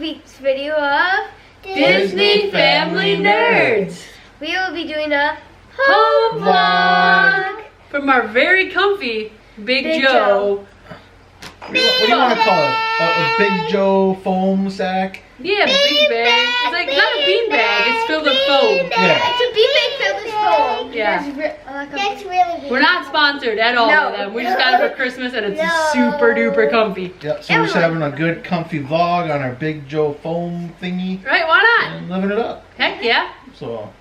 week's video of Disney Family Nerds. We will be doing a Home home vlog vlog. from our very comfy Big Joe. What do you want to call it? A Big Joe foam sack? Yeah, big bag. It's like not a bean bag. It's filled with foam. Yeah. It's a beanbag filled with foam. Yeah. That's really big. We're not sponsored at all No. by them. We just got it for Christmas and it's No. super duper comfy. Yep, so we're just having a good comfy vlog on our Big Joe foam thingy Right? Why not? and living it up. Heck yeah. So,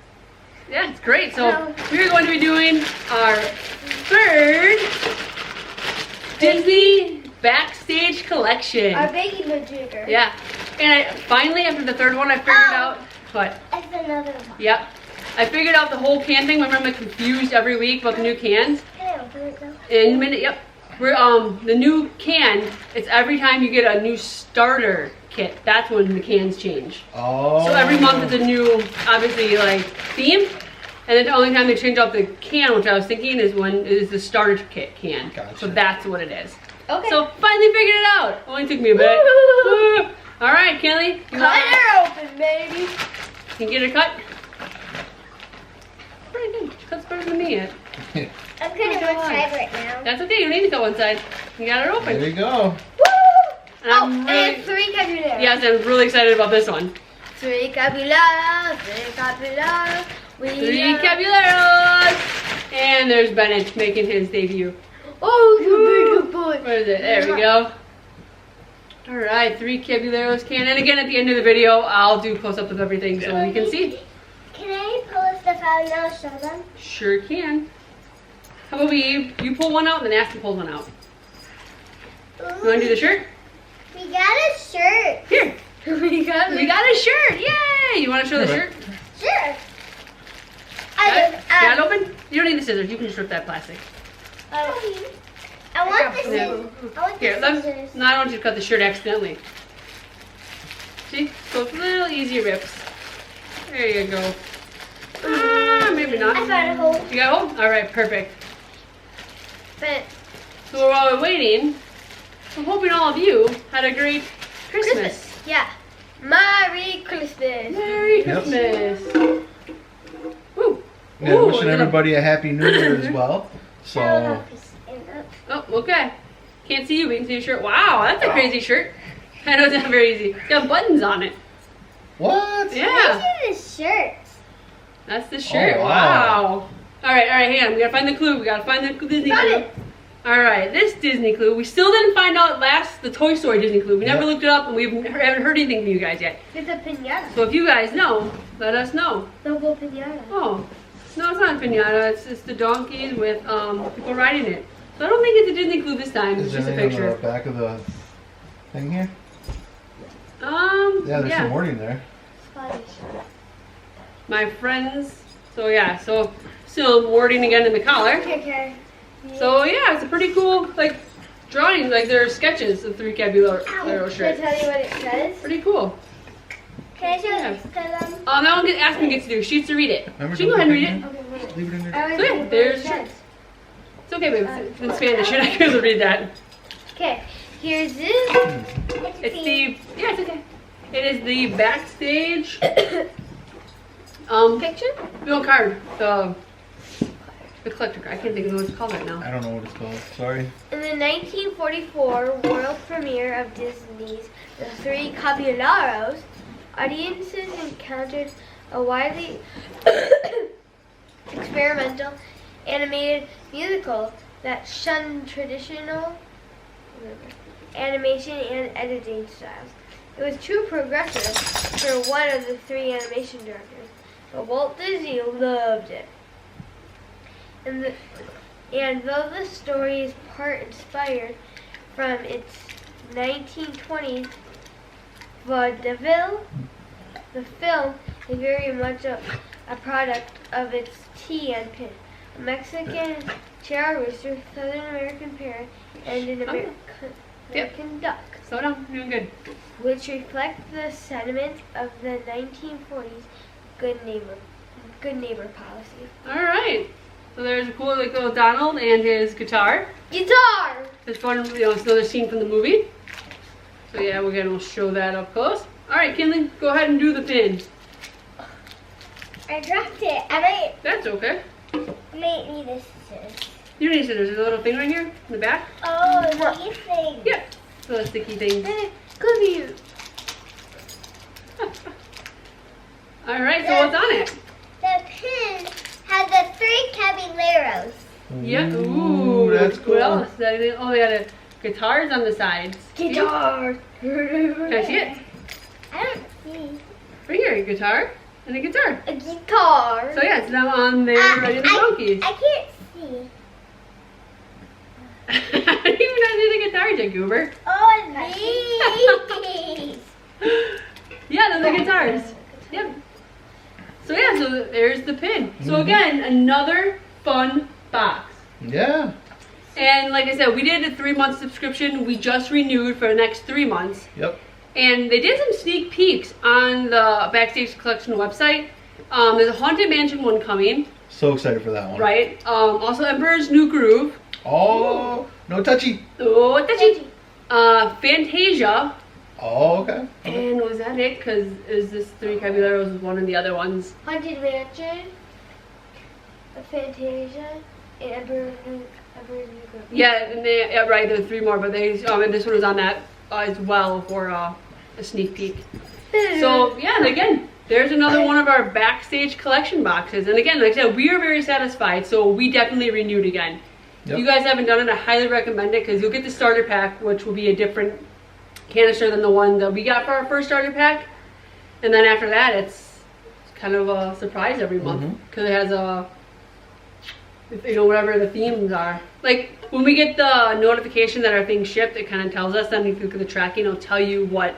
Yeah, it's great. So we're going to be doing our third Disney Backstage Collection. Our baking majigger. Yeah. And I finally, after the third one, I figured out what? That's another one. Yep. I figured out the whole can thing. Remember, I'm confused every week about the new cans. Can I open it though? In a minute, yep. We're the new can. It's every time you get a new starter kit. That's when the cans change. oh. So every month is a new, obviously, like theme. And then the only time they change out the can, which I was thinking, is when is the starter kit can. Gotcha. So that's what it is. Okay. So finally figured it out. Only took me a bit. Woo! All right, Kelly. You Cut her open, baby. can get a cut. Pretty good. She cuts better than me yet. I'm cutting one side right now. That's okay. You don't need to cut one side. You got it There open. you go. Woo! And I'm and Three Caballeros. yes, I'm really excited about this one. Three Caballeros, Three Caballeros. Three Caballeros. And there's Bennett making his debut. Oh, you big boy. Where is it? There we go. All right, Three Caballeros can. And again, at the end of the video, I'll do close-up of everything so we can see. Can I pull stuff out and I'll show them? Sure can. How about you pull one out and then Aston pulls one out. You want to do the shirt? We got a shirt. Here. We got We got a shirt. Yay! You want to show the shirt? Sure. Got it open? You don't need the scissors. You can just rip that plastic. I want the scissors. I want the Here, scissors. no, I don't want you to cut the shirt accidentally. See? So it's a little easy rips. There you go. Maybe not. I found a hole. You got a hole? Alright, perfect. But So while we're waiting, I'm hoping all of you had a great Christmas. yeah. Merry Christmas. Merry Yep. Christmas. Woo. Yeah, Ooh, wishing everybody a happy New Year as well. So, Oh, okay. Can't see you, but you can see your shirt. Wow, that's a crazy shirt. I know it's not very easy. It's got buttons on it. what? Yeah. This is the shirt. That's the shirt. Oh, wow. wow. Alright, hang on. We gotta find the clue. We gotta find the Disney Got clue. it. Alright, this Disney clue. We still didn't find out the Toy Story Disney clue. We never Yep. looked it up and we haven't heard anything from you guys yet. It's a pinata. So if you guys know, let us know. Double pinata. Oh, no, it's not a pinata. It's just the donkeys with people riding it. So I don't think it's a Disney clue this time. It's Is just a there anything on the picture. back of the thing here? Yeah, Yeah, there's some wording there. Scottish. My friends. So yeah, so still wording again in the collar. Okay. So yeah, it's a pretty cool like drawing. Like there are sketches of Three Caballero Can I shirt. tell you what it says? Pretty cool. Can I show Yeah. this to them? Now Aspen gets to do. She gets to read it. Remember She can go ahead and read it. Okay, wait. Leave it in there. I already So, yeah, know what there's it says. It's okay, babe. It's in Spanish. You're not going to read that. Okay, here's this. It's the it's okay. It is the backstage picture. no card. The collector card. I can't think of what it's called right now. I don't know what it's called. Sorry. In the 1944 world premiere of Disney's The Three Caballeros, audiences encountered a widely experimental animated musical that shunned traditional animation and editing styles. It was too progressive for one of the three animation directors, but Walt Disney loved it. And though the story is part inspired from its 1920s vaudeville, the film is very much a product of its tea and pin. A Mexican Chara rooster, Southern American parrot, and an American duck, Slow down. You're doing good. which reflect the sentiments of the 1940s good neighbor policy. All right. So there's a cool like little Donald and his guitar. Guitar! It's fun. It's another scene from the movie. So yeah, we'll show that up close. Alright, Kinley, go ahead and do the pin. I dropped it. I That's okay. might need a scissors. You don't need scissors. There's a little thing right here in the back. Oh, these things. Yeah. The sticky things. Come here. Alright, so what's on it? The pin has the Three Caballeros. Yeah. Ooh, that's cool. What else? Oh, they got a guitars on the sides. Guitar. Can I see it? I don't see. Right here, a guitar and a guitar. A guitar. So yeah, it's them on there ready to monkeys. I can't see. I didn't even know I did a guitar, you goober. Oh, these. Yeah, those are guitars. Yep. So yeah, so there's the pin. So again, another fun box. Yeah. And like I said, we did a 3-month subscription. We just renewed for the next 3 months. Yep. And they did some sneak peeks on the Backstage Collection website. There's a Haunted Mansion one coming. So excited for that one. Right. Also Emperor's New Groove. Oh, no touchy. Oh, touchy. Fantasia. Oh, okay. And was that it? Because is this Three Caballeros was one of the other ones. Haunted Mansion. A Fantasia. And Emperor's New Groove. Yeah, and right, there are 3 more, but they and this one was on that as well for a sneak peek. So yeah, and again, there's another one of our Backstage Collection boxes. And again, like I said, we are very satisfied, so we definitely renewed again. Yep. If you guys haven't done it, I highly recommend it because you'll get the starter pack, which will be a different canister than the one that we got for our first starter pack. And then after that, it's kind of a surprise every month because it has a, you know, whatever the themes are. Like when we get the notification that our thing shipped, it kind of tells us. Then if you look at the tracking, it'll tell you what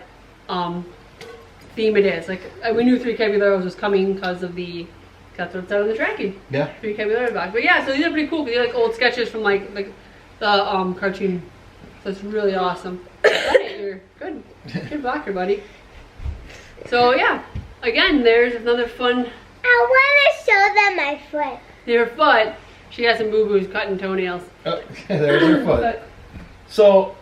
theme it is. Like we knew Three Caballeros was coming because of the, that's what it said on the tracking. Yeah. Three Caballeros box. But yeah, so these are pretty cool because they're like old sketches from like the cartoon. So it's really awesome. Right, you're good. Good blocker, buddy. So yeah, again, there's another fun. I want to show them my foot. Your foot. She has some boo-boos cutting toenails. Oh, there's her foot. So,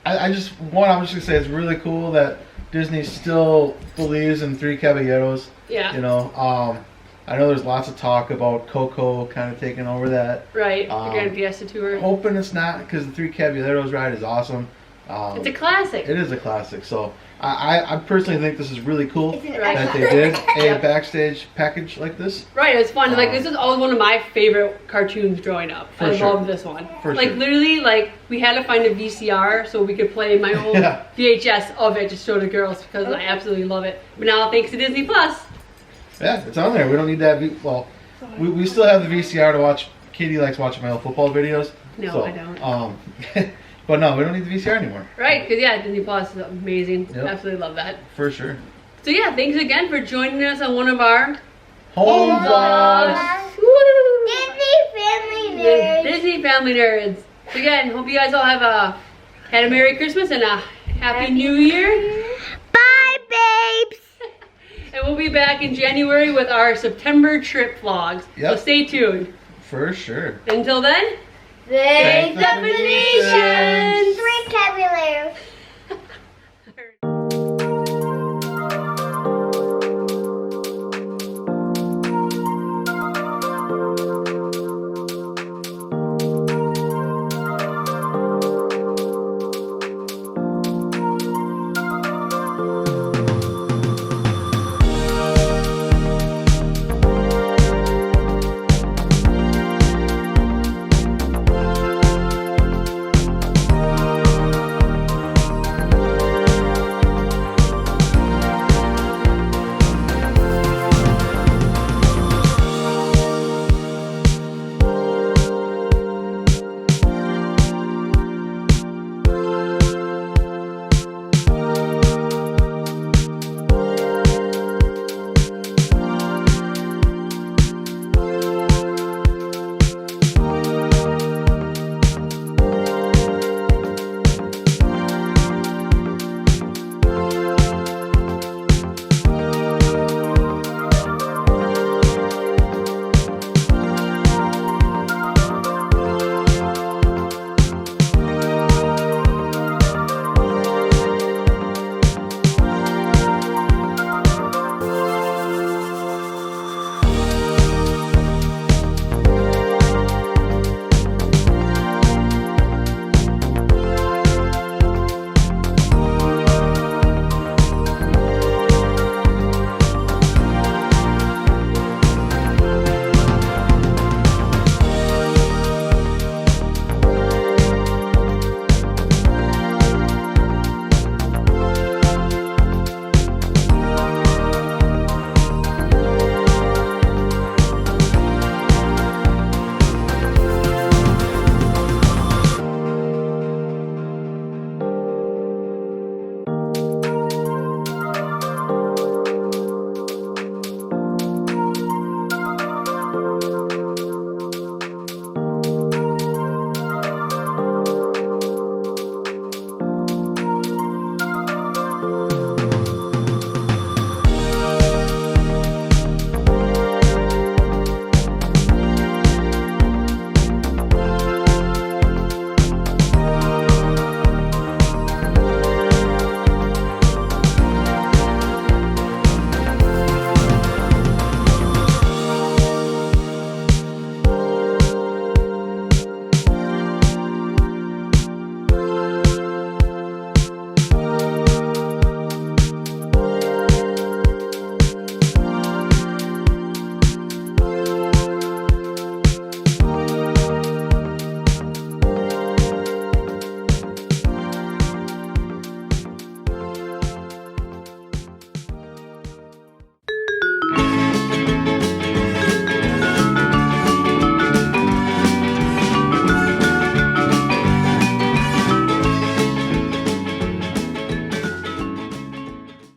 I'm just gonna say it's really cool that Disney still believes in Three Caballeros. Yeah. You know, I know there's lots of talk about Coco kind of taking over that. Right. The Grand Fiesta Tour. Hoping it's not, because the Three Caballeros ride is awesome. It's a classic. It is a classic. So I personally think this is really cool It's an that they did a backstage package like this. Right, it's fun. Like this is always one of my favorite cartoons growing up. I love this one. Literally, like we had to find a VCR so we could play my old VHS of it to show the girls because I absolutely love it. But now thanks to Disney Plus. Yeah, it's on there. We don't need that. We still have the VCR to watch. Katie likes watching my old football videos. No, so, I don't. But no, we don't need the VCR anymore. Right, because yeah, Disney Plus is amazing. Yep. Absolutely love that. For sure. So yeah, thanks again for joining us on one of our Home vlogs. Disney Family Nerds. Disney Family Nerds. So again, hope you guys all have had a Merry Christmas and a Happy New Year. Bye, babes. And we'll be back in January with our September trip vlogs. Yep. So stay tuned. For sure. Until then, Thanks for the Definitions. Three Caballeros.